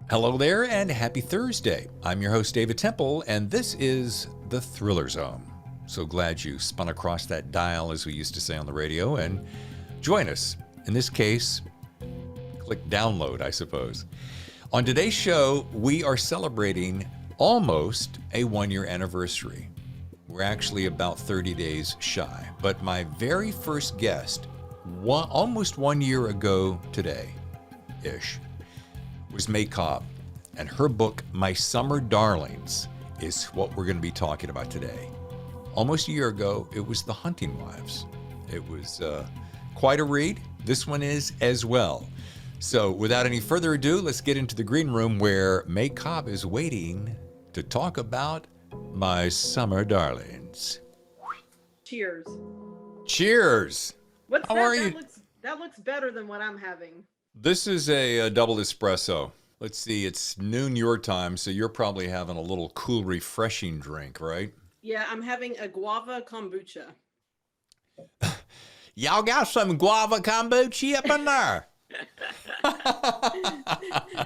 Hello there and happy Thursday. I'm your host, David Temple, and this is The Thriller Zone. So glad you spun across that dial, as we used to say on the radio, and join us. In this case, click download, I suppose. On today's show, we are celebrating almost a one-year anniversary. We're actually about 30 days shy, but my very first guest, almost 1 year ago today-ish, was Cobb, and her book, My Summer Darlings, is what we're going to be talking about today. Almost a year ago, it was The Hunting Wives. It was quite a read. This one is as well. So without any further ado, let's get into the green room where Cobb is waiting to talk about My Summer Darlings. Cheers. Cheers. What's How that? are you? That looks better than what I'm having. This is a double espresso. Let's see, it's noon your time, so you're probably having a little cool, refreshing drink, right? Yeah, I'm having a guava kombucha. Y'all got some guava kombucha up in there?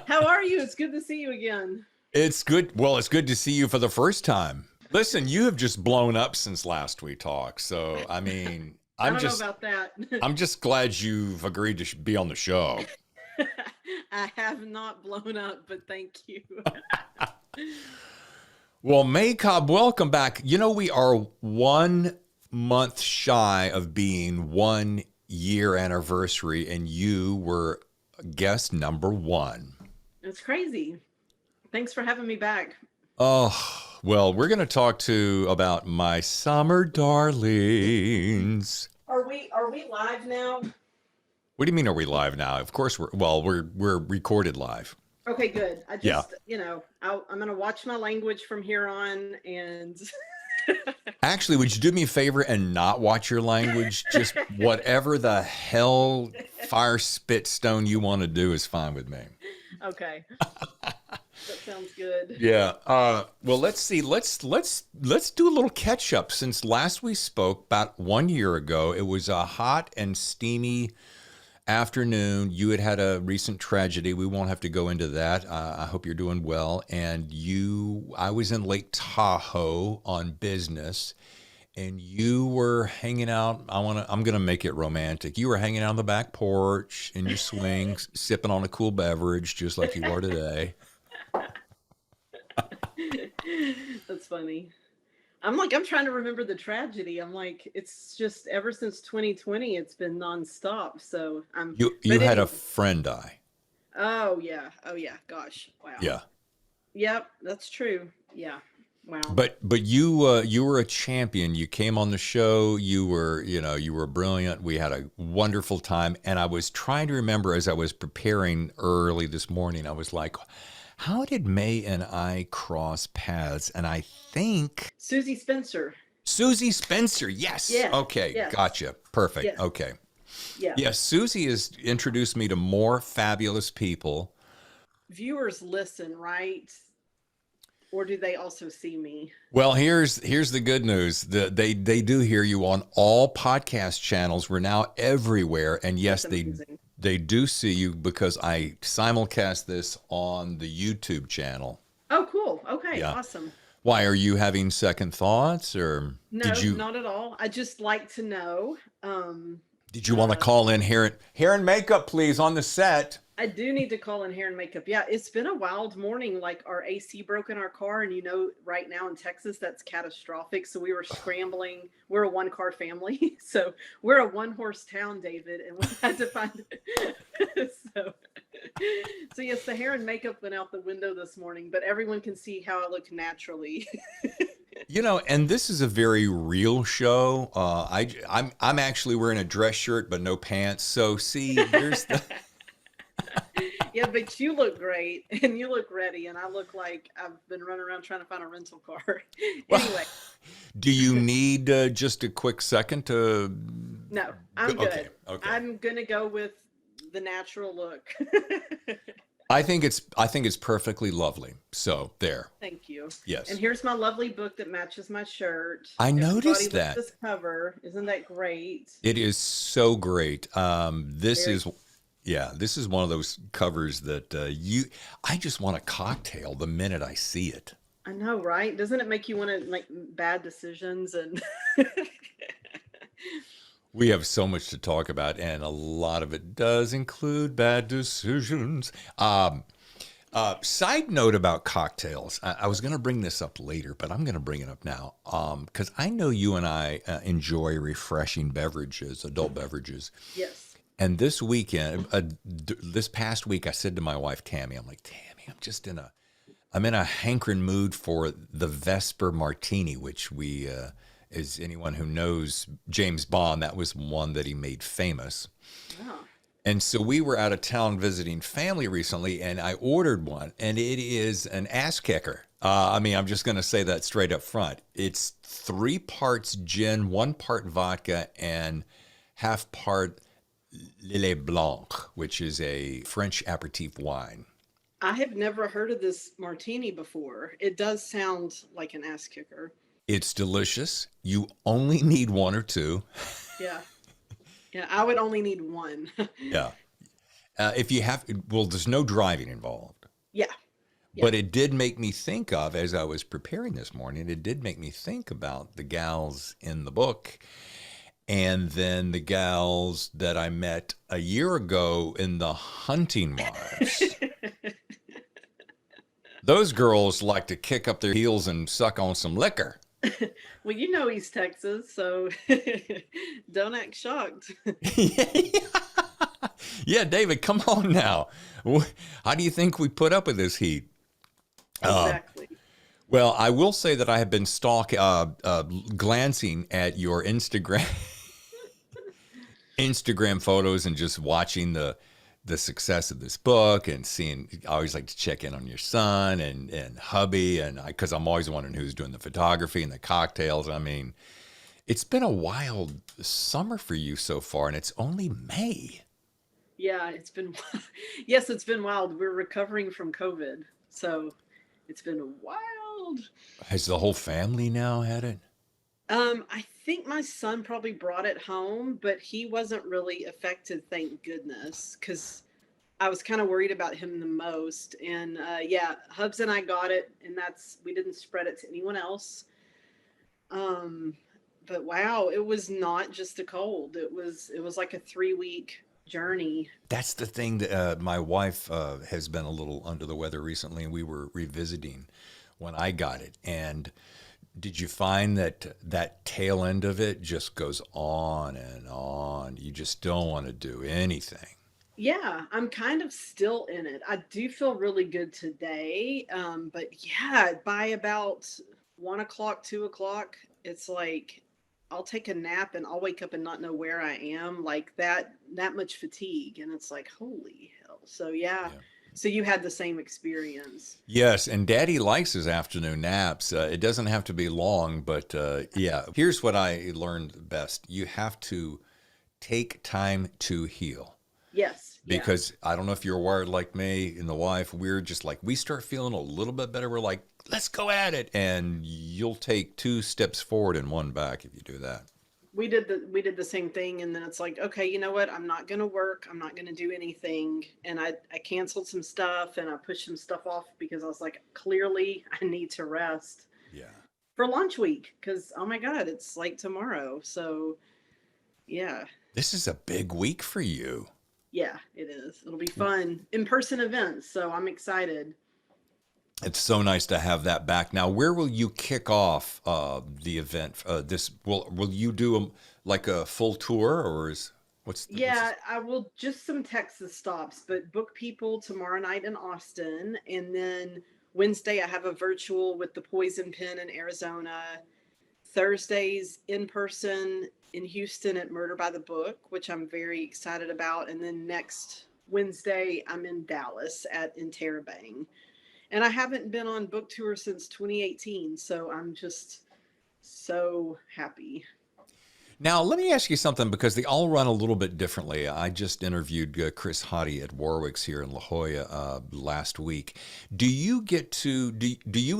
How are you? It's good to see you again. It's good. Well, it's good to see you for the first time. Listen, you have just blown up since last we talked. So, I mean, I don't know about that. I'm just glad you've agreed to be on the show. I have not blown up, but thank you. Well, Cobb, welcome back. You know, we are 1 month shy of being 1 year anniversary, and you were guest number 1. It's crazy. Thanks for having me back. Oh, well, we're going to talk about My Summer Darlings. Are we live now? What do you mean, are we live now? Of course we're recorded live. Okay, good. I just, Yeah. I'm going to watch my language from here on, and Actually, would you do me a favor and not watch your language? Just whatever the hell fire spit stone you want to do is fine with me. okay. That sounds good. Yeah. Well, let's see. Let's do a little catch up. Since last we spoke about 1 year ago, it was a hot and steamy afternoon. You had a recent tragedy. We won't have to go into that. I hope you're doing well. And I was in Lake Tahoe on business, and you were hanging out. I'm gonna make it romantic. You were hanging out on the back porch in your swing, sipping on a cool beverage, just like you are today. That's funny. I'm trying to remember the tragedy. I'm like, it's just ever since 2020, it's been nonstop. So You had a friend die. Oh yeah. Gosh. Wow. Yeah. Yep. That's true. Yeah. Wow. But you were a champion. You came on the show. You were brilliant. We had a wonderful time. And I was trying to remember as I was preparing early this morning. I was like, how did May and I cross paths? And I think Susie Spencer. Susie Spencer. Yes. Yes. Okay. Yes. Gotcha. Perfect. Yes. Okay. Yeah. Yes. Susie has introduced me to more fabulous people. Viewers listen, right? Or do they also see me? Well, here's the good news. They do hear you on all podcast channels. We're now everywhere. And yes, they do see you because I simulcast this on the YouTube channel. Oh, cool. Okay. Yeah. Awesome. Why, are you having second thoughts, or No, not at all. I just like to know. Did you want to call in hair and makeup, please, on the set? I do need to call in hair and makeup. Yeah, it's been a wild morning. Like, our AC broke in our car, and right now in Texas, that's catastrophic. So we were scrambling. We're a one-car family, so we're a one-horse town, David, and we had to find it. So yes, the hair and makeup went out the window this morning, but everyone can see how I look naturally. And this is a very real show. I'm actually wearing a dress shirt but no pants. So see, there's the. Yeah, but you look great, and you look ready, and I look like I've been running around trying to find a rental car. Anyway. Do you need just a quick second to? No, I'm good. Okay. I'm gonna go with the natural look. I think it's perfectly lovely. So there. Thank you. Yes. And here's my lovely book that matches my shirt. I noticed Everybody that. look at this cover. Isn't that great? It is so great. Yeah, this is one of those covers that I just want a cocktail the minute I see it. I know, right? Doesn't it make you want to make bad decisions and We have so much to talk about, and a lot of it does include bad decisions. Side note about cocktails. I was going to bring this up later, but I'm going to bring it up now because I know you and I enjoy refreshing beverages, adult beverages. yes. And this weekend, this past week, I said to my wife, Tammy, I'm like, Tammy, I'm in a hankering mood for the Vesper Martini, which is anyone who knows James Bond, that was one that he made famous. Oh. And so we were out of town visiting family recently, and I ordered one, and it is an ass kicker. I'm just going to say that straight up front. It's 3 parts gin, 1 part vodka, and half part Lillet Blanc, which is a French aperitif wine. I have never heard of this martini before. It does sound like an ass kicker. It's delicious. You only need 1 or 2. Yeah. Yeah, I would only need 1. Yeah. If you have, well, there's no driving involved. Yeah. But it did make me think of, as I was preparing this morning, it did make me think about the gals in the book and then the gals that I met a year ago in the hunting marsh. Those girls like to kick up their heels and suck on some liquor. Well, you know East Texas, so don't act shocked. Yeah, David, come on now. How do you think we put up with this heat? Exactly. Well, I will say that I have been glancing at your Instagram photos and just watching the success of this book and seeing. I always like to check in on your son and hubby, and because I'm always wondering who's doing the photography and the cocktails. I mean, it's been a wild summer for you so far, and it's only May. Yeah, it's been wild. We're recovering from COVID, so it's been wild. Has the whole family now had it? I think my son probably brought it home, but he wasn't really affected, thank goodness, because I was kind of worried about him the most. And yeah, Hubs and I got it, and we didn't spread it to anyone else. But wow, it was not just a cold. It was like a 3-week journey. That's the thing that my wife has been a little under the weather recently, and we were revisiting when I got it. And did you find that tail end of it just goes on and on? You just don't want to do anything. Yeah, I'm kind of still in it. I do feel really good today. But yeah, by about 1 o'clock, 2 o'clock, it's like I'll take a nap and I'll wake up and not know where I am, like that much fatigue. And it's like, holy hell. So yeah. So you had the same experience. Yes, and Daddy likes his afternoon naps. It doesn't have to be long, but yeah. Here's what I learned best. You have to take time to heal. Yes. Because I don't know if you're wired like me and the wife, we're just like, we start feeling a little bit better. We're like, let's go at it. And you'll take 2 steps forward and 1 back if you do that. We did the same thing, and then it's like, okay, you know what? I'm not going to work. I'm not going to do anything. And I canceled some stuff and I pushed some stuff off because I was like, clearly I need to rest. Yeah. For launch week, because oh my God, it's like tomorrow. So yeah. This is a big week for you. Yeah, it is. It'll be fun. In-person events. So I'm excited. It's so nice to have that back. Now, where will you kick off the event? Will you do like a full tour, or I will just some Texas stops, but book people tomorrow night in Austin, and then Wednesday I have a virtual with the Poison Pen in Arizona. Thursdays in person in Houston at Murder by the Book, which I'm very excited about, and then next Wednesday I'm in Dallas at Interrobang. And I haven't been on book tour since 2018, so I'm just so happy. Now, let me ask you something, because they all run a little bit differently. I just interviewed Chris Hottie at Warwick's here in La Jolla last week. Do you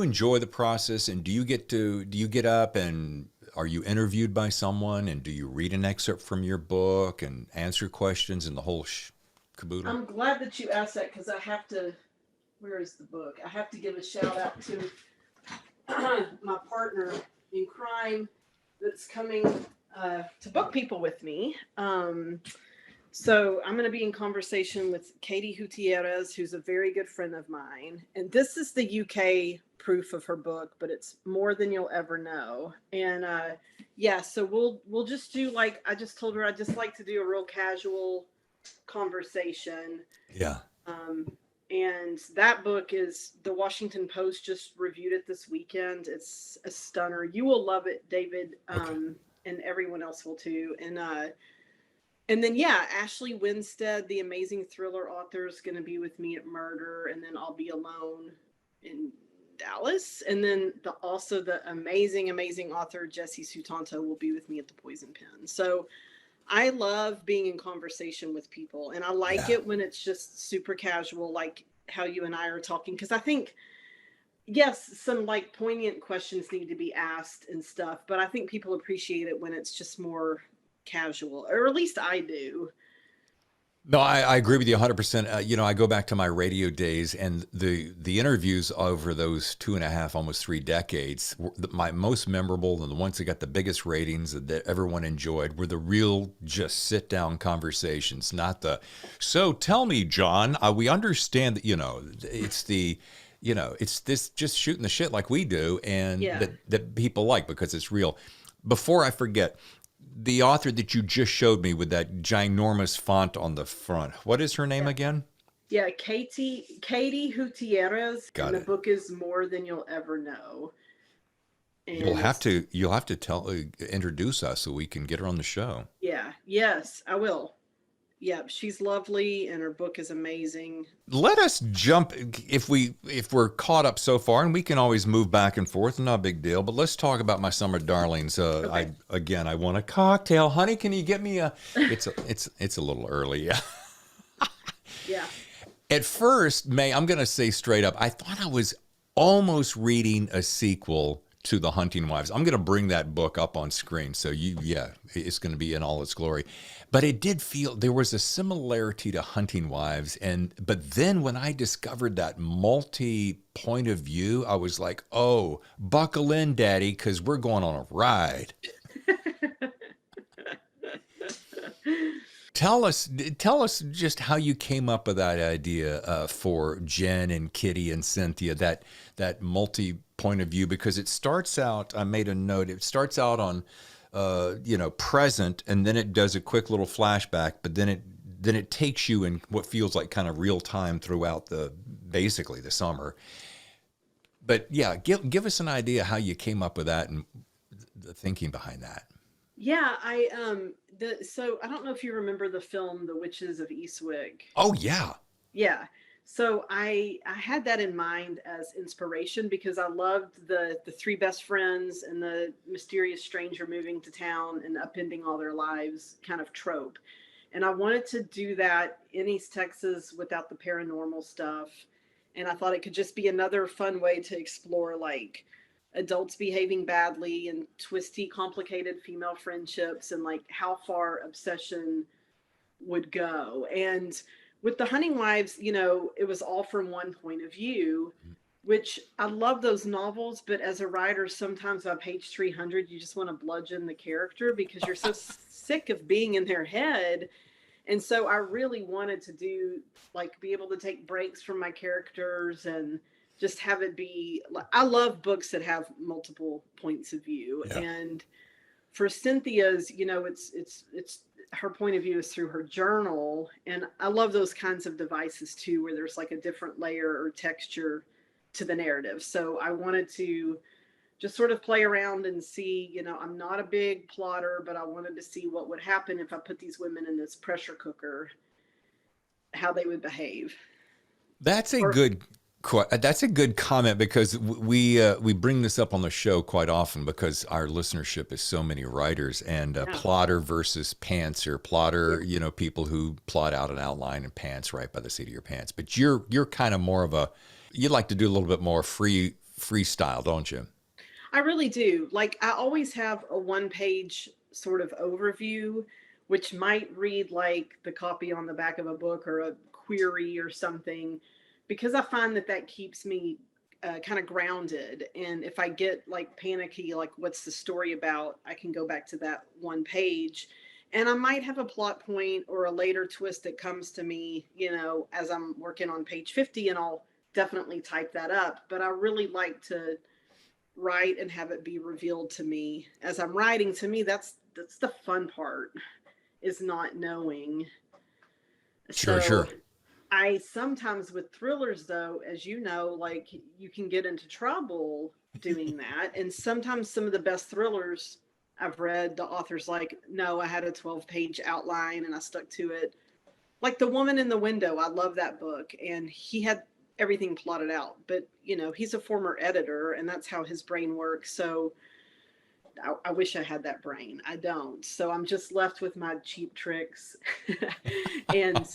enjoy the process, and do you get up and are you interviewed by someone, and do you read an excerpt from your book and answer questions and the whole caboodle? I'm glad that you asked that because I have to. Where is the book? I have to give a shout out to my partner in crime that's coming to book people with me. So I'm going to be in conversation with Katie Gutierrez, who's a very good friend of mine. And this is the UK proof of her book, but it's More Than You'll Ever Know. And yeah, so we'll just do like, I just told her I'd just like to do a real casual conversation. Yeah. And that book is, the Washington Post just reviewed it this weekend. It's a stunner. You will love it, David, and everyone else will too. And then, yeah, Ashley Winstead, the amazing thriller author, is going to be with me at Murder, and then I'll be alone in Dallas. And then also the amazing author Jesse Sutanto will be with me at the Poison Pen. So I love being in conversation with people, and I like it when it's just super casual, like how you and I are talking, because I think, yes, some like poignant questions need to be asked and stuff, but I think people appreciate it when it's just more casual, or at least I do. No, I agree with you 100%. You know, I go back to my radio days, and the interviews over those 2.5, almost 3 decades, my most memorable and the ones that got the biggest ratings that everyone enjoyed were the real just sit down conversations, not the, so tell me, John, we understand that, it's the, it's this just shooting the shit like we do, and that people like because it's real. Before I forget, the author that you just showed me with that ginormous font on the front, what is her name again? Yeah, Katie Gutierrez. Got and it. The book is More Than You'll Ever Know. And you'll have to introduce us so we can get her on the show. Yeah, yes, I will. Yeah, she's lovely and her book is amazing. Let us jump if we're caught up so far, and we can always move back and forth, not a big deal. But let's talk about My Summer Darlings. Okay. I want a cocktail, honey. Can you get me a? It's a little early, yeah. Yeah. At first, May, I'm going to say straight up, I thought I was almost reading a sequel to The Hunting Wives. I'm going to bring that book up on screen, so it's going to be in all its glory. But it did feel there was a similarity to Hunting Wives, but then when I discovered that multi-point of view, I was like, oh, buckle in, Daddy, because we're going on a ride. Tell us just how you came up with that idea for Jen and Kitty and Cynthia, that multi-point of view, because it starts out, I made a note, it starts out on present, and then it does a quick little flashback, but then it takes you in what feels like kind of real time throughout basically the summer. But yeah, give us an idea how you came up with that and the thinking behind that. Yeah, so I don't know if you remember the film The Witches of Eastwick. Oh yeah. Yeah. So I had that in mind as inspiration because I loved the 3 best friends and the mysterious stranger moving to town and upending all their lives kind of trope. And I wanted to do that in East Texas without the paranormal stuff. And I thought it could just be another fun way to explore like adults behaving badly and twisty, complicated female friendships and like how far obsession would go. And with The Hunting Wives, it was all from one point of view, which I love those novels. But as a writer, sometimes by page 300, you just want to bludgeon the character because you're so sick of being in their head. And so I really wanted to be able to take breaks from my characters and just have it be, I love books that have multiple points of view. Yeah. And for Cynthia's, it's her point of view is through her journal. And I love those kinds of devices too, where there's like a different layer or texture to the narrative. So I wanted to just sort of play around and see, I'm not a big plotter, but I wanted to see what would happen if I put these women in this pressure cooker, how they would behave. That's a good comment because we bring this up on the show quite often because our listenership is so many writers and plotter versus pantser. Plotter, people who plot out an outline and pants right by the seat of your pants. But you're kind of more of you like to do a little bit more freestyle, don't you? I really do. Like I always have a 1-page sort of overview which might read like the copy on the back of a book or a query or something, because I find that that keeps me kind of grounded. And if I get like panicky, like what's the story about, I can go back to that one page. And I might have a plot point or a later twist that comes to me, as I'm working on page 50, and I'll definitely type that up. But I really like to write and have it be revealed to me as I'm writing. To me, that's the fun part, is not knowing. Sure, So sure. I sometimes with thrillers, though, as you know, like you can get into trouble doing that. And sometimes some of the best thrillers I've read, the author's like, no, I had a 12-page outline and I stuck to it. Like The Woman in the Window, I love that book. And he had everything plotted out. But, he's a former editor and that's how his brain works. So I wish I had that brain. I don't. So I'm just left with my cheap tricks and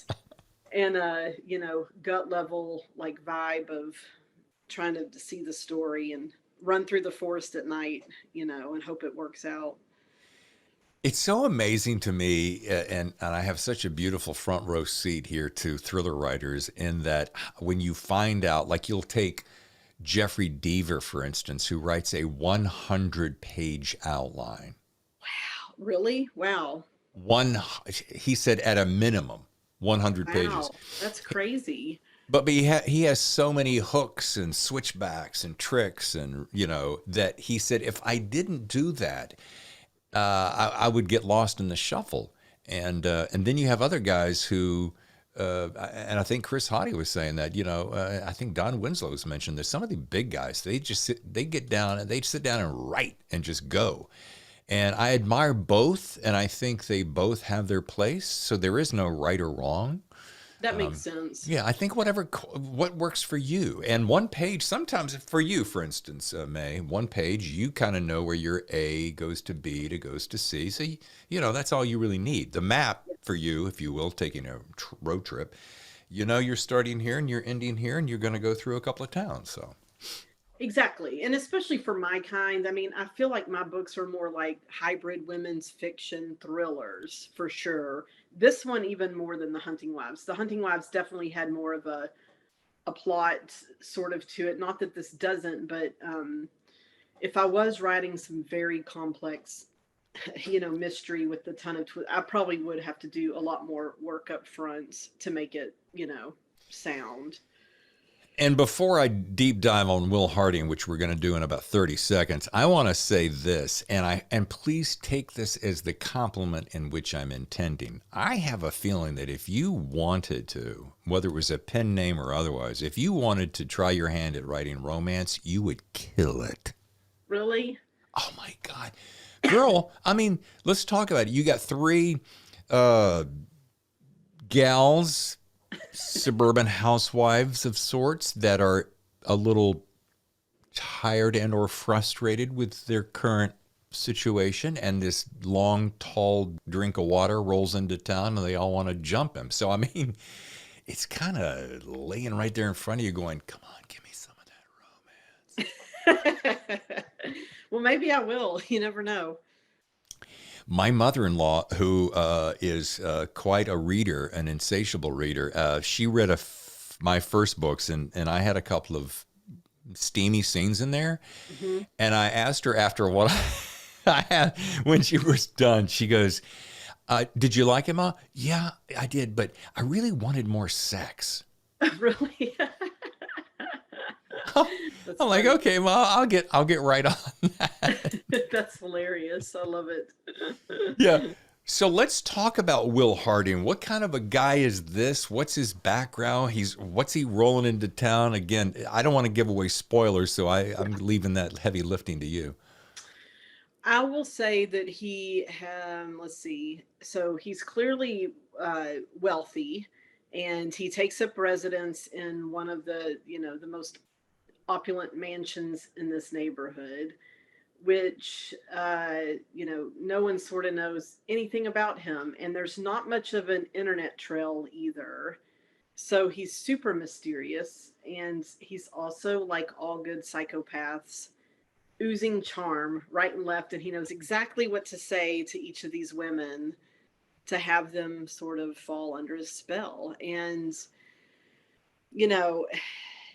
gut level like vibe of trying to see the story and run through the forest at night, and hope it works out. It's so amazing to me, and I have such a beautiful front row seat here to thriller writers, in that when you find out, like you'll take Jeffrey Deaver, for instance, who writes a 100-page outline. Really? Wow. One, he said at a minimum, 100 pages. Wow. That's crazy. But he has so many hooks and switchbacks and tricks, and that he said if I didn't do that, I would get lost in the shuffle. And then you have other guys who, and I think Chris Hottie was saying that, I think Don Winslow's mentioned this. Some of the big guys, they get down and they sit down and write and just go. And I admire both, and I think they both have their place. So there is no right or wrong. That makes sense. Yeah, I think what works for you. And one page, sometimes for you, for instance, May, one page, you kind of know where your A goes to B to goes to C. So, that's all you really need. The map for you, if you will, taking a road trip, you're starting here and you're ending here and you're going to go through a couple of towns. So. Exactly. And especially for my kind, I mean, I feel like my books are more like hybrid women's fiction thrillers for sure. This one, even more than The Hunting Wives. The Hunting Wives definitely had more of a plot sort of to it. Not that this doesn't, but if I was writing some very complex, mystery with a ton of I probably would have to do a lot more work up front to make it, sound. And before I deep dive on Will Harding, which we're going to do in about 30 seconds, I want to say this, and please take this as the compliment in which I'm intending. I have a feeling that if you wanted to, whether it was a pen name or otherwise, if you wanted to try your hand at writing romance, you would kill it. Really? Oh my God. Girl, I mean, let's talk about it. You got 3 gals, suburban housewives of sorts, that are a little tired and or frustrated with their current situation, and this long, tall drink of water rolls into town and they all want to jump him. So, I mean, it's kind of laying right there in front of you going, come on, give me some of that romance. Well, maybe I will. You never know. My mother-in-law, who is quite a reader, an insatiable reader, she read my first books, and I had a couple of steamy scenes in there. Mm-hmm. And I asked her after what I had, when she was done, she goes, did you like it, Ma? Yeah, I did, but I really wanted more sex. Really? I'm like, okay, Ma, I'll get right on that. That's hilarious. I love it. Yeah. So let's talk about Will Harding. What kind of a guy is this? What's his background? What's he rolling into town? Again, I don't want to give away spoilers, so I'm leaving that heavy lifting to you. I will say that let's see. So he's clearly wealthy, and he takes up residence in one of the most opulent mansions in this neighborhood, which no one sort of knows anything about him, and there's not much of an internet trail either. So he's super mysterious, and he's also, like all good psychopaths, oozing charm right and left, and he knows exactly what to say to each of these women to have them sort of fall under his spell. And, you know,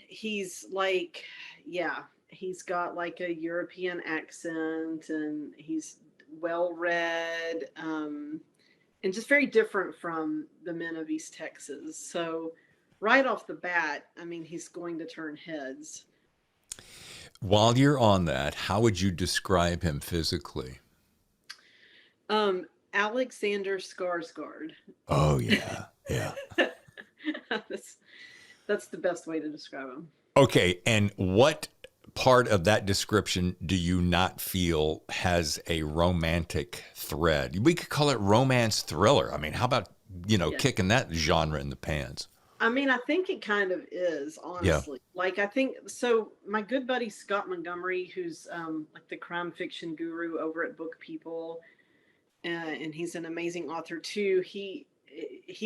he's like, yeah, he's got like a European accent, and he's well read, and just very different from the men of East Texas. So right off the bat, I mean, he's going to turn heads. While you're on that, how would you describe him physically? Alexander Skarsgård. Oh yeah, yeah. That's the best way to describe him. Okay, and what part of that description do you not feel has a romantic thread? We could call it romance thriller. I mean, how about, kicking that genre in the pants? I mean, I think it kind of is, honestly. Yeah. Like, I think, so my good buddy Scott Montgomery, who's like the crime fiction guru over at Book People, and he's an amazing author too. He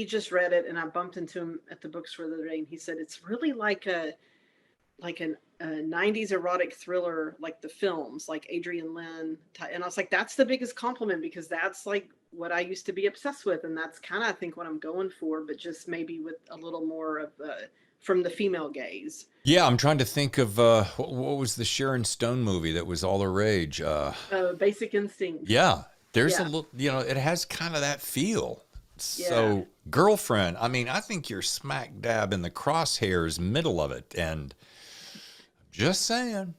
just read it, and I bumped into him at the bookstore the other day, and he said it's really like a 90s erotic thriller, like the films, like Adrian Lynn. And I was like, that's the biggest compliment, because that's like what I used to be obsessed with, and that's kind of, I think, what I'm going for, but just maybe with a little more of from the female gaze. Yeah, I'm trying to think of what was the Sharon Stone movie that was all the rage? Basic Instinct. Yeah. There's a little, it has kind of that feel. Yeah. So, Girlfriend, I mean, I think you're smack dab in the crosshairs, middle of it. And just saying.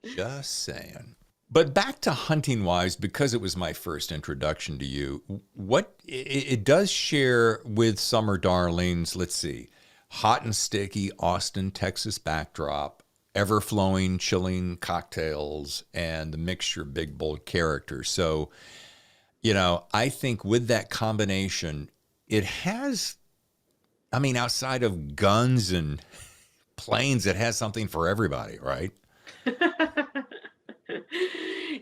Just saying. But back to Hunting Wives, because it was my first introduction to you, what it does share with Summer Darlings, let's see, hot and sticky Austin, Texas backdrop, ever-flowing, chilling cocktails, and the mixture of big, bold characters. So, I think with that combination, it has, I mean, outside of guns and planes, it has something for everybody, right?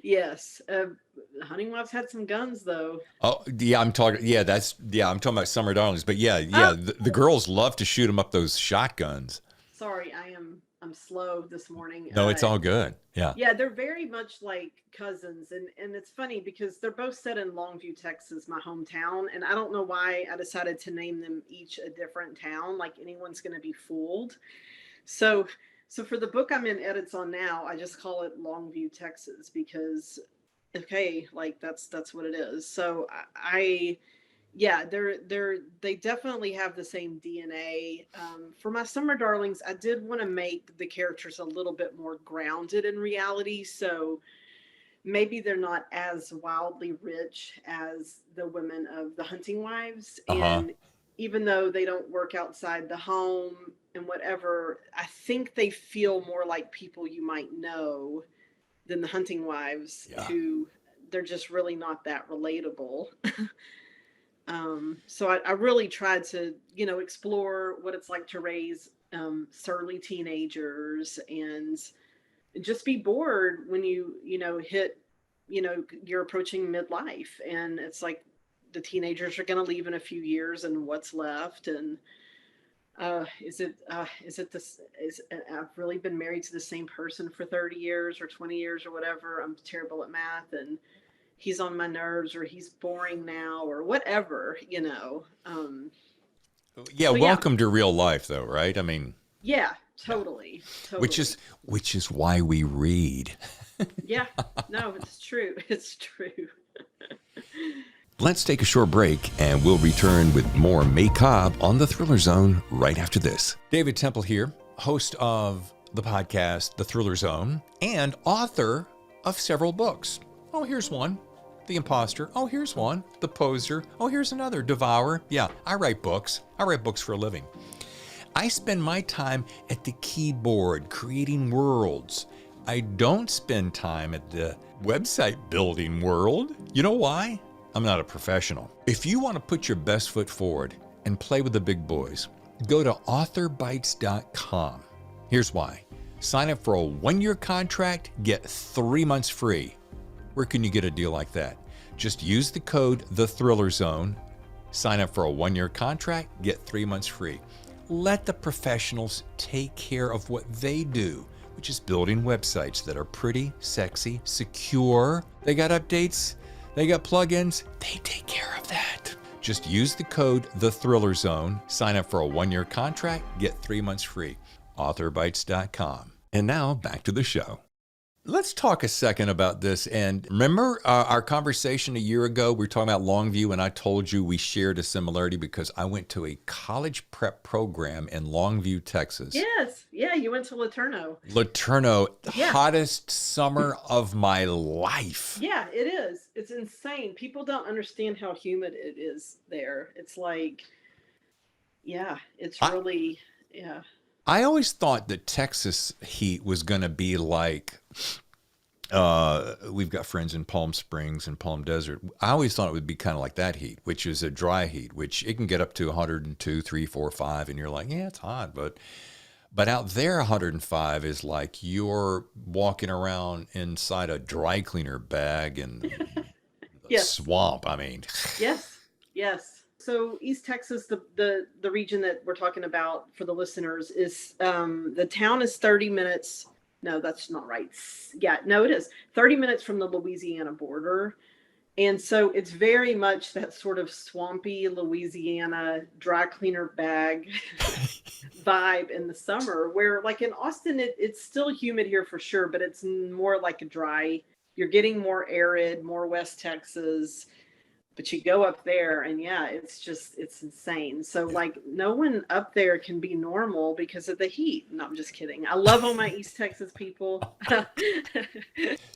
Yes. Hunting Wives had some guns, though. Oh, yeah, I'm talking about Summer Darlings. But the girls love to shoot them up those shotguns. Sorry, I'm slow this morning. No, it's all good. Yeah. Yeah, they're very much like cousins. And it's funny because they're both set in Longview, Texas, my hometown. And I don't know why I decided to name them each a different town. Like anyone's going to be fooled. So for the book I'm in edits on now, I just call it Longview, Texas, because, okay, like that's what it is. So they definitely have the same DNA. For my Summer Darlings, I did want to make the characters a little bit more grounded in reality. So maybe they're not as wildly rich as the women of the Hunting Wives. Uh-huh. And even though they don't work outside the home and whatever, I think they feel more like people you might know than the Hunting Wives, who they're just really not that relatable. So I really tried to, explore what it's like to raise surly teenagers and just be bored when you hit, you're approaching midlife, and it's like the teenagers are going to leave in a few years, and what's left. And I've really been married to the same person for 30 years or 20 years or whatever. I'm terrible at math, and he's on my nerves, or he's boring now, or whatever, welcome to real life, though, right? I mean, yeah, totally. Which is why we read. Yeah, no, it's true. It's true. Let's take a short break, and we'll return with more May Cobb on the Thriller Zone right after this. David Temple here, host of the podcast, The Thriller Zone, and author of several books. Oh, here's one. The Imposter. Oh, here's one. The Poser. Oh, here's another. Devourer. Yeah, I write books. I write books for a living. I spend my time at the keyboard creating worlds. I don't spend time at the website building world. You know why? I'm not a professional. If you want to put your best foot forward and play with the big boys, go to authorbytes.com. Here's why. Sign up for a 1-year contract, get 3 months free. Where can you get a deal like that? Just use the code TheThrillerZone, sign up for a 1-year contract, get 3 months free. Let the professionals take care of what they do, which is building websites that are pretty, sexy, secure. They got updates They got plugins. They take care of that. Just use the code TheThrillerZone, sign up for a 1-year contract, get 3 months free. authorbytes.com. And now back to the show. Let's talk a second about this. And remember our conversation a year ago? We were talking about Longview, and I told you we shared a similarity because I went to a college prep program in Longview, Texas. Yes. Yeah, you went to Laterno. Laterno, the Yeah. hottest summer of my life. Yeah, it is. It's insane. People don't understand how humid it is there. It's like, yeah, it's really, yeah. I always thought that Texas heat was going to be like, we've got friends in Palm Springs and Palm Desert. I always thought it would be kind of like that heat, which is a dry heat, which it can get up to 102, 3, 4, 5, and you're like, yeah, it's hot, but out there, 105 is like you're walking around inside a dry cleaner bag in the Yes. swamp. I mean, Yes, yes. So East Texas, the region that we're talking about for the listeners is the town is 30 minutes. No, that's not right. Yeah, no, it is 30 minutes from the Louisiana border. And so it's very much that sort of swampy Louisiana dry cleaner bag vibe in the summer, where like in Austin, it's still humid here for sure, but it's more like a dry, you're getting more arid, more West Texas. But you go up there and yeah, it's insane. So like no one up there can be normal because of the heat. No, I'm just kidding. I love all my East Texas people.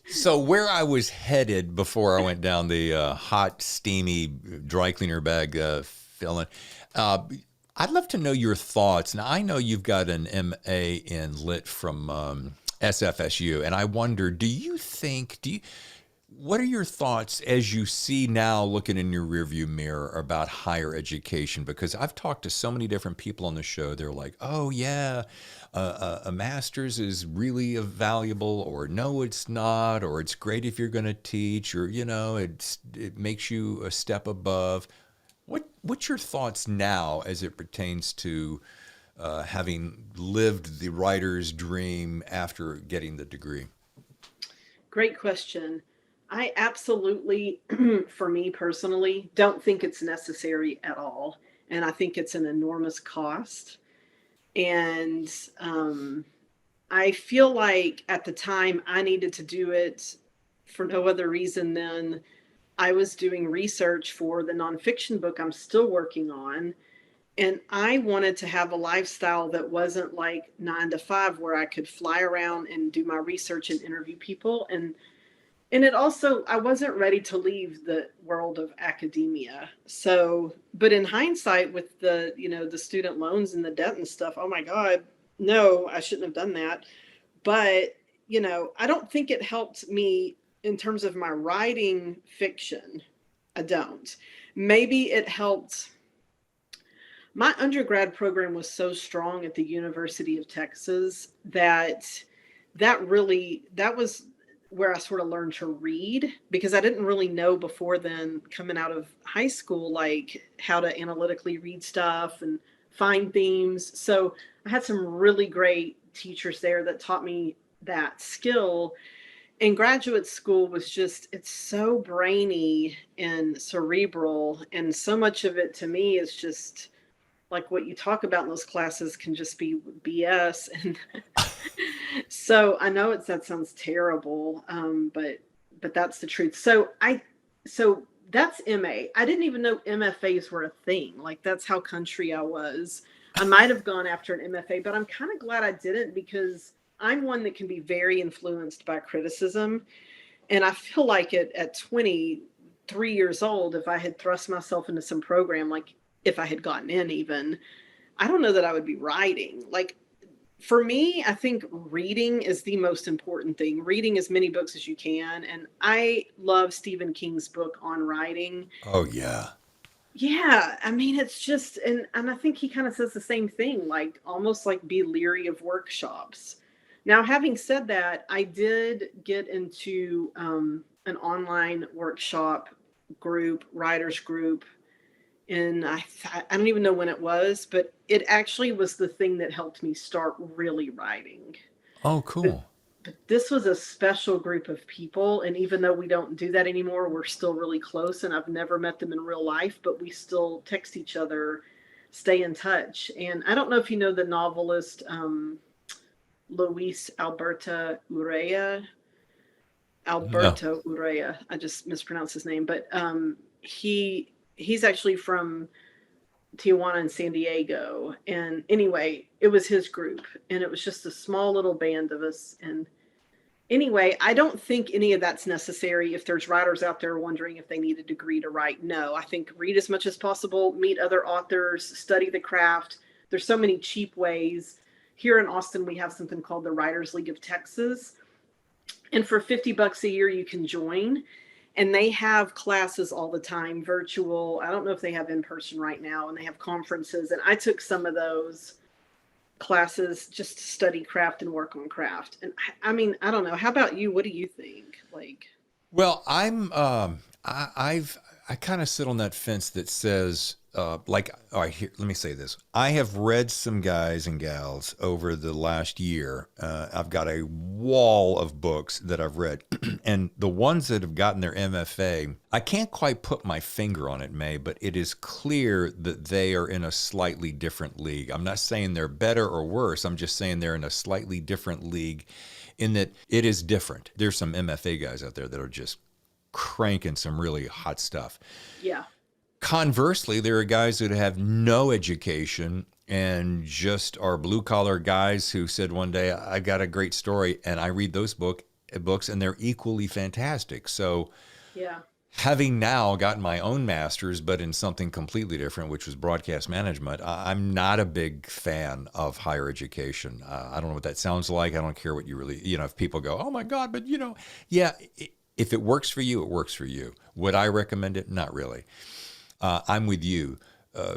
So where I was headed before I went down the hot, steamy dry cleaner bag filling, I'd love to know your thoughts. Now, I know you've got an MA in Lit from SFSU, and I wonder, what are your thoughts as you see now looking in your rearview mirror about higher education? Because I've talked to so many different people on the show. They're like, oh, yeah, a master's is really valuable, or no, it's not, or it's great if you're going to teach, or, it makes you a step above. What's your thoughts now as it pertains to having lived the writer's dream after getting the degree? Great question. I absolutely, for me personally, don't think it's necessary at all. And I think it's an enormous cost. And I feel like at the time I needed to do it for no other reason than I was doing research for the nonfiction book I'm still working on. And I wanted to have a lifestyle that wasn't like 9 to 5, where I could fly around and do my research and interview people. And it also, I wasn't ready to leave the world of academia. So, but in hindsight with the student loans and the debt and stuff, oh my God, no, I shouldn't have done that. But, I don't think it helped me in terms of my writing fiction. I don't. Maybe it helped. My undergrad program was so strong at the University of Texas that was where I sort of learned to read, because I didn't really know before then, coming out of high school, like how to analytically read stuff and find themes. So I had some really great teachers there that taught me that skill. And graduate school was it's so brainy and cerebral. And so much of it to me is just like what you talk about in those classes can just be BS. And so I know that sounds terrible, but that's the truth. So that's MA. I didn't even know MFAs were a thing. Like that's how country I was. I might have gone after an MFA, but I'm kind of glad I didn't, because I'm one that can be very influenced by criticism. And I feel like at 23 years old, if I had thrust myself into some program, like if I had gotten in even, I don't know that I would be writing. Like for me, I think reading is the most important thing. Reading as many books as you can. And I love Stephen King's book on writing. Oh, yeah. Yeah. I mean, it's just, and I think he kind of says the same thing, like almost like be leery of workshops. Now, having said that, I did get into an online workshop group, writers group, and I don't even know when it was, but it actually was the thing that helped me start really writing. Oh, cool. but this was a special group of people. And even though we don't do that anymore, we're still really close. And I've never met them in real life, but we still text each other, stay in touch. And I don't know if you know the novelist Luis No. Alberto Urrea. I just mispronounced his name, but he's actually from Tijuana and San Diego. And anyway, it was his group, and it was just a small little band of us. And anyway, I don't think any of that's necessary. If there's writers out there wondering if they need a degree to write, no. I think read as much as possible, meet other authors, study the craft. There's so many cheap ways. Here in Austin, we have something called the Writers League of Texas. And for $50 a year, you can join. And they have classes all the time, virtual. I don't know if they have in person right now, and they have conferences. And I took some of those classes just to study craft and work on craft. And I mean, I don't know. How about you? What do you think? Like, Well, I kind of sit on that fence that says, like, all right, here, let me say this. I have read some guys and gals over the last year. I've got a wall of books that I've read, and the ones that have gotten their MFA, I can't quite put my finger on it, May, but it is clear that they are in a slightly different league. I'm not saying they're better or worse. I'm just saying they're in a slightly different league in that it is different. There's some MFA guys out there that are just cranking some really hot stuff. yeah. Conversely, there are guys that have no education and just are blue collar guys who said one day, I got a great story, and I read those books and they're equally fantastic. So Yeah. having now gotten my own master's, but in something completely different, which was broadcast management, I'm not a big fan of higher education. I don't know what that sounds like. I don't care what you really, if people go, oh my God, but yeah, if it works for you, it works for you. Would I recommend it? Not really. I'm with you.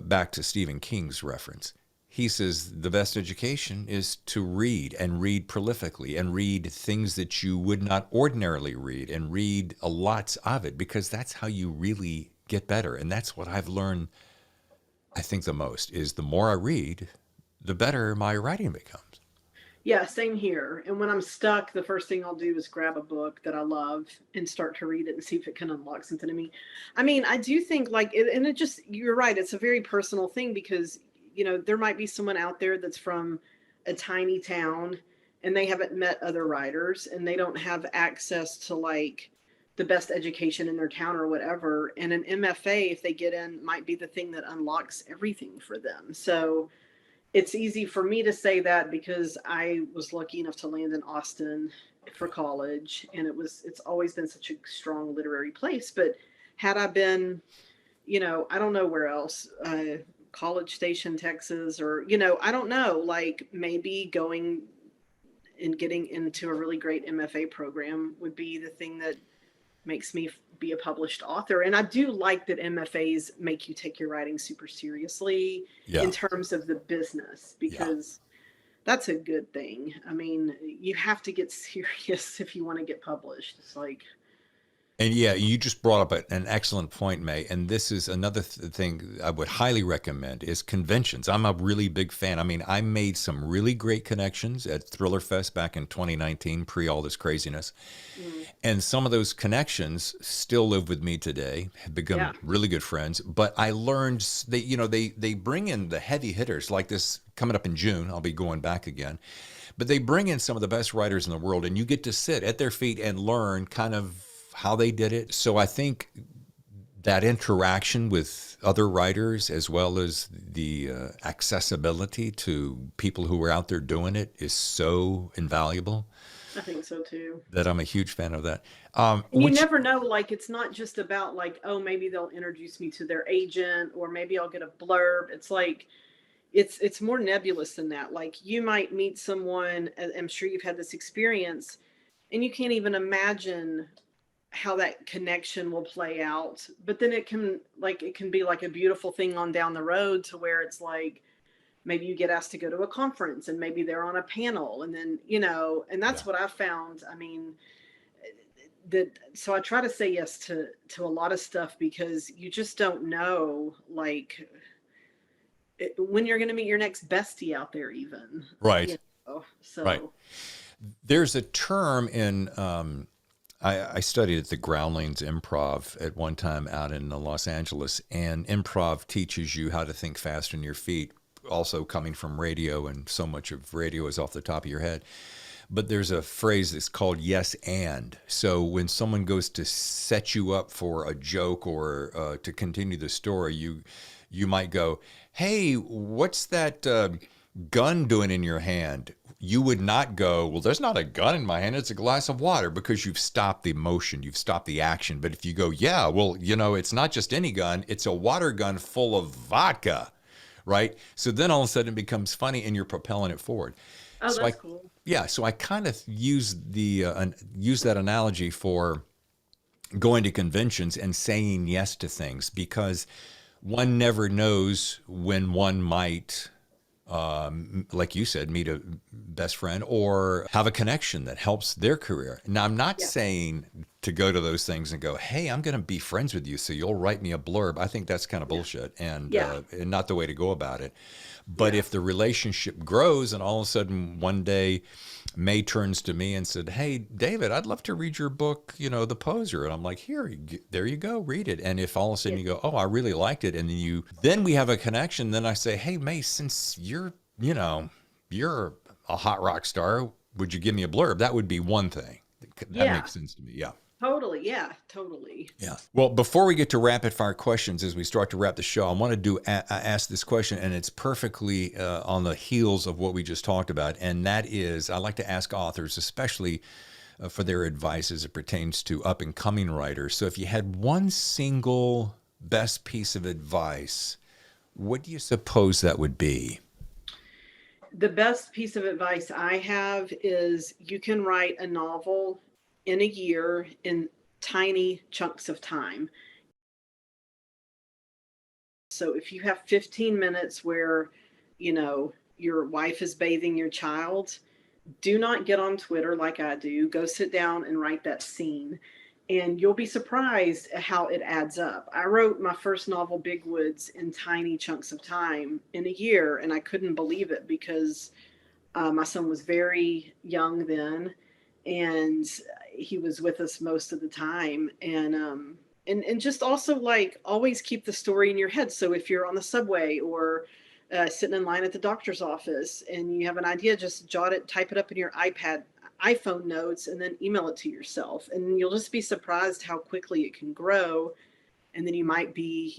Back to Stephen King's reference. He says the best education is to read and read prolifically and read things that you would not ordinarily read and read a lots of it, because that's how you really get better. And that's what I've learned, I think, the most is the more I read, the better my writing becomes. Yeah, same here. And when I'm stuck, the first thing I'll do is grab a book that I love and start to read it and see if it can unlock something to me. I mean, I do think like it, and it just, you're right, it's a very personal thing because, there might be someone out there that's from a tiny town and they haven't met other writers and they don't have access to like the best education in their town or whatever. And an MFA, if they get in, might be the thing that unlocks everything for them. So it's easy for me to say that because I was lucky enough to land in Austin for college, and it's always been such a strong literary place. But had I been, I don't know where else, College Station, Texas, or, I don't know, like maybe going and getting into a really great MFA program would be the thing that makes me be a published author. And I do like that MFAs make you take your writing super seriously in terms of the business, because that's a good thing. I mean, you have to get serious if you want to get published. It's like, And yeah, you just brought up an excellent point, May. And this is another thing I would highly recommend is conventions. I'm a really big fan. I mean, I made some really great connections at Thriller Fest back in 2019, pre all this craziness. And some of those connections still live with me today, have become really good friends. But I learned they bring in the heavy hitters like this coming up in June. I'll be going back again. But they bring in some of the best writers in the world, and you get to sit at their feet and learn kind of how they did it. So I think that interaction with other writers, as well as the accessibility to people who are out there doing it, is so invaluable. I think so too. That I'm a huge fan of that. And you never know, like, it's not just about like, oh, maybe they'll introduce me to their agent, or maybe I'll get a blurb. It's like, it's more nebulous than that. Like, you might meet someone, I'm sure you've had this experience, and you can't even imagine how that connection will play out. But then it can be like a beautiful thing on down the road to where it's like, maybe you get asked to go to a conference and maybe they're on a panel, and then, and that's what I found. I mean, so I try to say yes to a lot of stuff, because you just don't know, like, when you're going to meet your next bestie out there even. Right. So. Right. There's a term in, I studied at the Groundlings Improv at one time out in Los Angeles, and improv teaches you how to think fast on your feet, also coming from radio, and so much of radio is off the top of your head. But there's a phrase that's called yes and. So when someone goes to set you up for a joke or to continue the story, you might go, hey, what's that gun doing in your hand? You would not go, well, there's not a gun in my hand, it's a glass of water, because you've stopped the motion, you've stopped the action. But if you go, yeah, well, it's not just any gun, it's a water gun full of vodka, right? So then all of a sudden it becomes funny and you're propelling it forward. Oh, so that's cool. Yeah, so I kind of use use that analogy for going to conventions and saying yes to things, because one never knows when one might, like you said, meet a best friend or have a connection that helps their career. Now, I'm not saying to go to those things and go, hey, I'm going to be friends with you, so you'll write me a blurb. I think that's kind of bullshit and not the way to go about it. But if the relationship grows and all of a sudden one day May turns to me and said, hey, David, I'd love to read your book, The Poser. And I'm like, there you go, read it. And if all of a sudden you go, oh, I really liked it. And then we have a connection. Then I say, hey, May, since you're a hot rock star, would you give me a blurb? That would be one thing. That makes sense to me. Yeah. Totally. Yeah, totally. Yeah. Well, before we get to rapid fire questions, as we start to wrap the show, I want to ask this question, and it's perfectly on the heels of what we just talked about. And that is, I like to ask authors, especially for their advice as it pertains to up and coming writers. So if you had one single best piece of advice, what do you suppose that would be? The best piece of advice I have is you can write a novel in a year in tiny chunks of time. So if you have 15 minutes where, your wife is bathing your child, do not get on Twitter like I do. Go sit down and write that scene. And you'll be surprised at how it adds up. I wrote my first novel, Big Woods, in tiny chunks of time in a year, and I couldn't believe it because my son was very young then, and he was with us most of the time. And just also always keep the story in your head. So if you're on the subway or sitting in line at the doctor's office and you have an idea, just jot it, type it up in your iPhone notes, and then email it to yourself. And you'll just be surprised how quickly it can grow. And then you might be,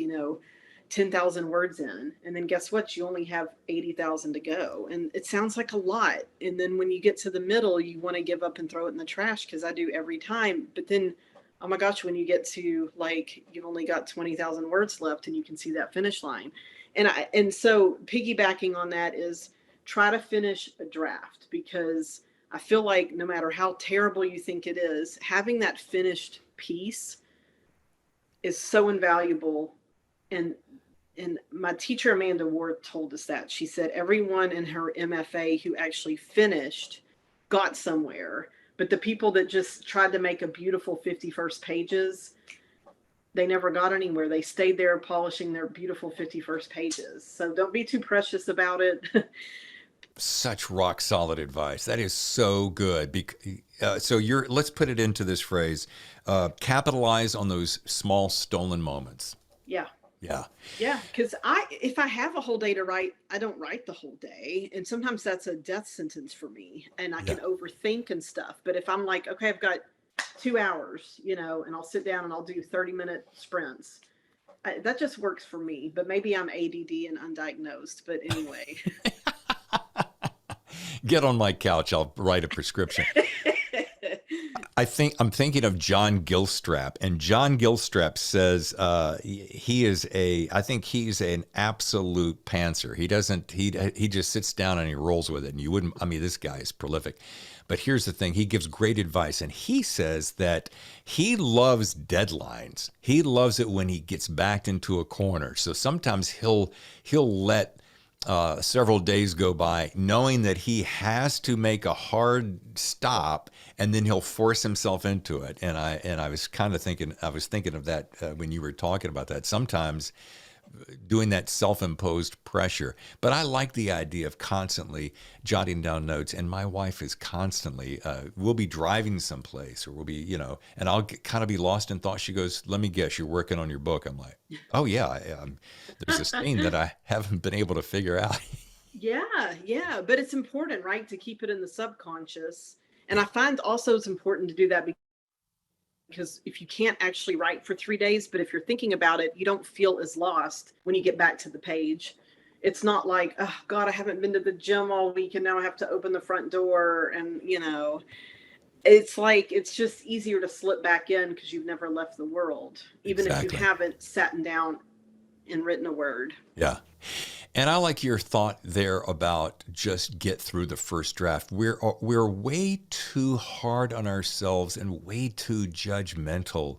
10,000 words in. And then guess what? You only have 80,000 to go. And it sounds like a lot. And then when you get to the middle, you want to give up and throw it in the trash, because I do every time. But then, oh my gosh, when you get to you've only got 20,000 words left and you can see that finish line. And so piggybacking on that is try to finish a draft, because I feel like no matter how terrible you think it is, having that finished piece is so invaluable. And my teacher, Amanda Ward, told us that. She said everyone in her MFA who actually finished got somewhere. But the people that just tried to make a beautiful 51st pages, they never got anywhere. They stayed there polishing their beautiful 51st pages. So don't be too precious about it. Such rock solid advice. That is so good. Let's put it into this phrase, capitalize on those small stolen moments. Yeah. Yeah. Yeah. Because if I have a whole day to write, I don't write the whole day. And sometimes that's a death sentence for me, and I can overthink and stuff. But if I'm like, okay, I've got 2 hours, and I'll sit down and I'll do 30-minute sprints. That just works for me, but maybe I'm ADD and undiagnosed. But anyway. Get on my couch. I'll write a prescription. I'm thinking of John Gilstrap, and John Gilstrap says I think he's an absolute pantser. He just sits down and he rolls with it. And this guy is prolific. But here's the thing, he gives great advice, and he says that he loves deadlines. He loves it when he gets backed into a corner. So sometimes he'll let several days go by knowing that he has to make a hard stop, and then he'll force himself into it. And I was thinking of that when you were talking about that. Sometimes doing that self-imposed pressure. But I like the idea of constantly jotting down notes. And my wife is constantly, we'll be driving someplace or we'll be, and I'll kind of be lost in thought. She goes, let me guess, you're working on your book. I'm like, oh yeah, I am. There's a scene that I haven't been able to figure out. Yeah. But it's important, right, to keep it in the subconscious. And I find also it's important to do that because if you can't actually write for 3 days, but if you're thinking about it, you don't feel as lost when you get back to the page. It's not like, oh God, I haven't been to the gym all week and now I have to open the front door. And, it's like, it's just easier to slip back in because you've never left the world, even if you haven't sat down and written a word. Yeah. And I like your thought there about just get through the first draft. We're way too hard on ourselves and way too judgmental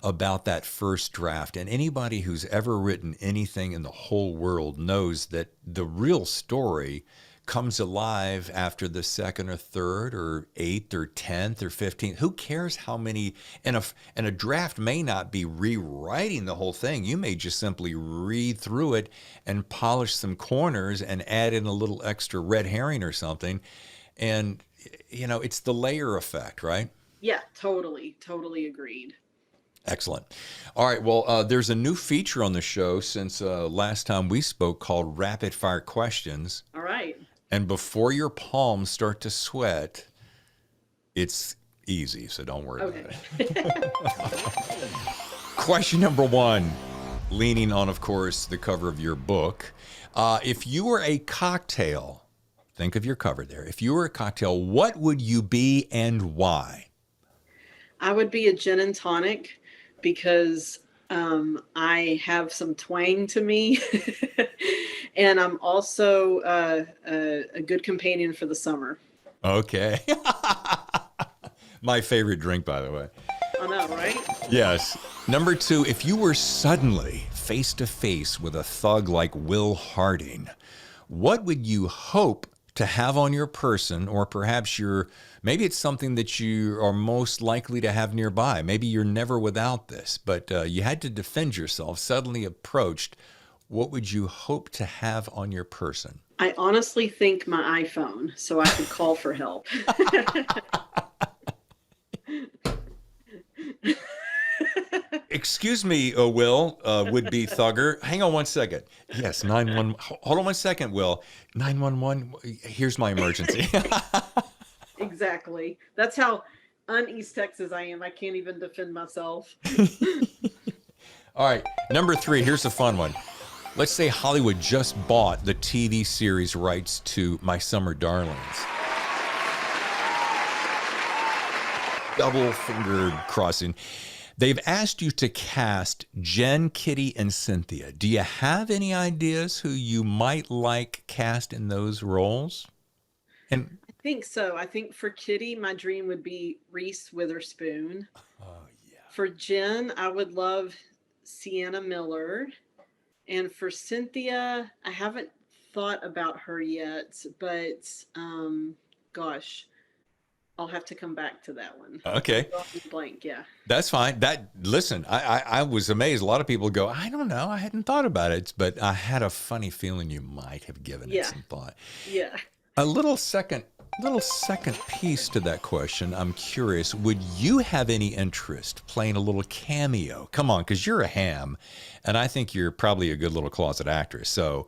about that first draft. And anybody who's ever written anything in the whole world knows that the real story comes alive after the second or third or eighth or 10th or 15th. Who cares how many? And a draft may not be rewriting the whole thing. You may just simply read through it and polish some corners and add in a little extra red herring or something. And, it's the layer effect, right? Yeah, totally agreed. Excellent. All right. Well, there's a new feature on the show since last time we spoke called Rapid Fire Questions. All right. And before your palms start to sweat, it's easy, so don't worry about it. Question number 1, leaning on, of course, the cover of your book. If you were a cocktail, think of your cover there. If you were a cocktail, what would you be and why? I would be a gin and tonic because I have some twang to me. And I'm also a good companion for the summer. Okay. My favorite drink, by the way. I know, right? Yes. Number 2, if you were suddenly face to face with a thug like Will Harding, what would you hope to have on your person, or perhaps maybe it's something that you are most likely to have nearby. Maybe you're never without this, but you had to defend yourself, suddenly approached. What would you hope to have on your person? I honestly think my iPhone, so I could call for help. Excuse me, Will, would-be thugger. Hang on one second. Yes, 911. Hold on one second, Will. 911, here's my emergency. Exactly. That's how un-East Texas I am. I can't even defend myself. All right, number 3, here's a fun one. Let's say Hollywood just bought the TV series rights to My Summer Darlings. Double finger crossing. They've asked you to cast Jen, Kitty, and Cynthia. Do you have any ideas who you might like cast in those roles? And I think so. I think for Kitty, my dream would be Reese Witherspoon. oh yeah. For Jen, I would love Sienna Miller. And for Cynthia, I haven't thought about her yet, but gosh, I'll have to come back to that one. Okay. Blank, yeah. That's fine. Listen, I was amazed. A lot of people go, I don't know, I hadn't thought about it, but I had a funny feeling you might have given it some thought. Yeah. A little second piece to that question. I'm curious, would you have any interest playing a little cameo? Come on, because you're a ham, and I think you're probably a good little closet actress. So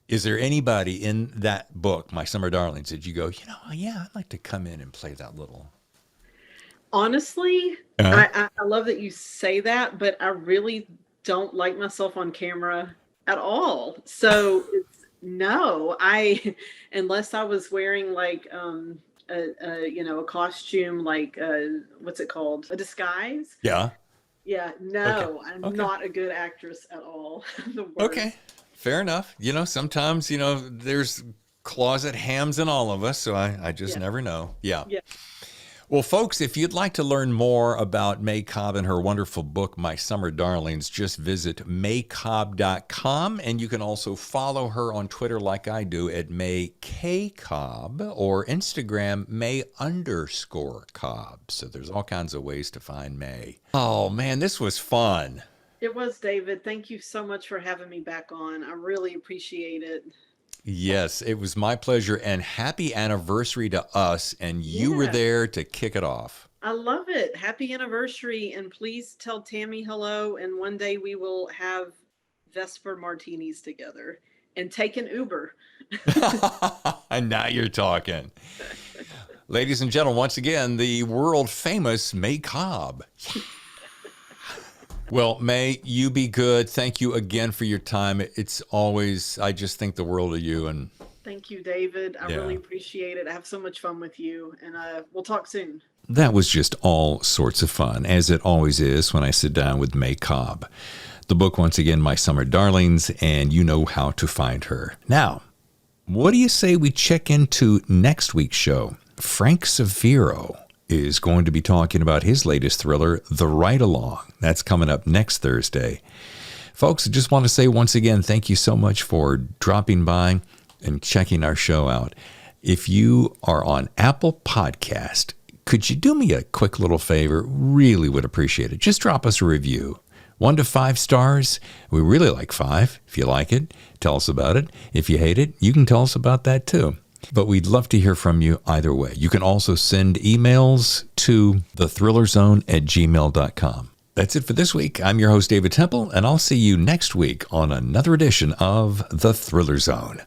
is there anybody in that book, My Summer Darlings, that you go, yeah, I'd like to come in and play that little? Honestly, I love that you say that, but I really don't like myself on camera at all. So no, unless I was wearing like a costume, like what's it called? A disguise. Yeah. Yeah. No, Okay. I'm not a good actress at all. The worst. Okay. Fair enough. Sometimes, there's closet hams in all of us, so I just never know. Yeah. Well, folks, if you'd like to learn more about May Cobb and her wonderful book, My Summer Darlings, just visit maycobb.com, and you can also follow her on Twitter like I do at maykcobb or Instagram May_Cobb. So there's all kinds of ways to find May. Oh, man, this was fun. It was, David. Thank you so much for having me back on. I really appreciate it. Yes, it was my pleasure, and happy anniversary to us, and you were Yeah. there to kick it off. I love it. Happy anniversary. And please tell Tammy hello. And one day we will have Vesper Martinis together and take an Uber. And now you're talking. Ladies and gentlemen, once again, the world famous May Cobb. Well, May, you be good. Thank you again for your time. It's always, I just think the world of you. And Thank you, David. I Yeah. really appreciate it. I have so much fun with you. And we'll talk soon. that was just all sorts of fun, as it always is when I sit down with May Cobb. The book, once again, My Summer Darlings, and you know how to find her. Now, what do you say we check into next week's show? Frank Severo is going to be talking about his latest thriller, The Ride Along. That's coming up next Thursday. Folks, I just want to say once again, thank you so much for dropping by and checking our show out. If you are on Apple Podcast, could you do me a quick little favor? Really would appreciate it. Just drop us a review. 1 to 5 stars. We really like 5. If you like it, tell us about it. If you hate it, you can tell us about that too. But we'd love to hear from you either way. You can also send emails to thethrillerzone@gmail.com. That's it for this week. I'm your host, David Temple, and I'll see you next week on another edition of The Thriller Zone.